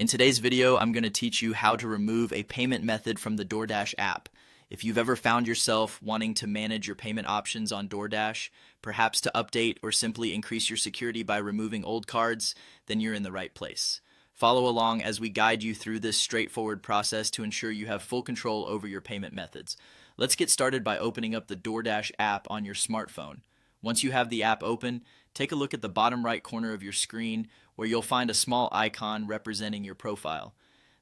In today's video, I'm going to teach you how to remove a payment method from the DoorDash app. If you've ever found yourself wanting to manage your payment options on DoorDash, perhaps to update or simply increase your security by removing old cards, then you're in the right place. Follow along as we guide you through this straightforward process to ensure you have full control over your payment methods. Let's get started by opening up the DoorDash app on your smartphone. Once you have the app open, take a look at the bottom right corner of your screen where you'll find a small icon representing your profile.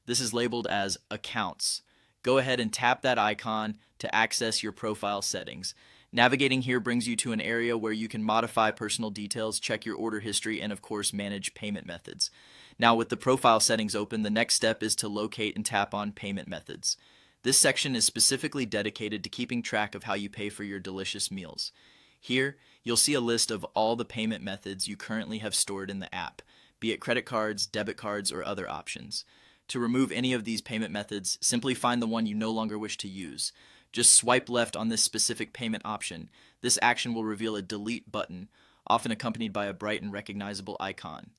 This is labeled as Accounts. Go ahead and tap that icon to access your profile settings. Navigating here brings you to an area where you can modify personal details, check your order history, and of course manage payment methods. Now with the profile settings open, the next step is to locate and tap on Payment Methods. This section is specifically dedicated to keeping track of how you pay for your delicious meals. Here, you'll see a list of all the payment methods you currently have stored in the app, be it credit cards, debit cards, or other options. To remove any of these payment methods, simply find the one you no longer wish to use. Just swipe left on this specific payment option. This action will reveal a delete button, often accompanied by a bright and recognizable icon.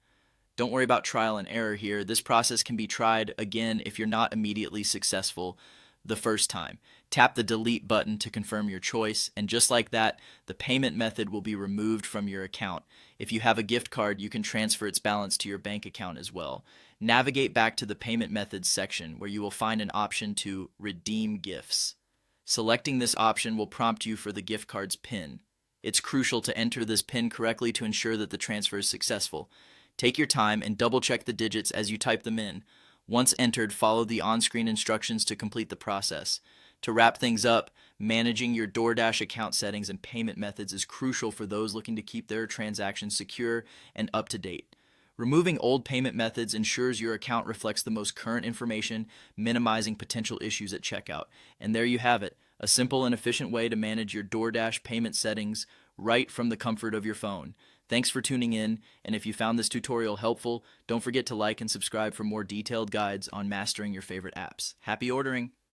Don't worry about trial and error here. This process can be tried again if you're not immediately successful the first time. Tap the delete button to confirm your choice, and just like that, the payment method will be removed from your account. If you have a gift card, you can transfer its balance to your bank account as well. Navigate back to the payment methods section where you will find an option to redeem gifts. Selecting this option will prompt you for the gift card's PIN. It's crucial to enter this PIN correctly to ensure that the transfer is successful. Take your time and double check the digits as you type them in. Once entered, follow the on-screen instructions to complete the process. To wrap things up, managing your DoorDash account settings and payment methods is crucial for those looking to keep their transactions secure and up to date. Removing old payment methods ensures your account reflects the most current information, minimizing potential issues at checkout. And there you have it, a simple and efficient way to manage your DoorDash payment settings right from the comfort of your phone. Thanks for tuning in, and if you found this tutorial helpful, don't forget to like and subscribe for more detailed guides on mastering your favorite apps. Happy ordering!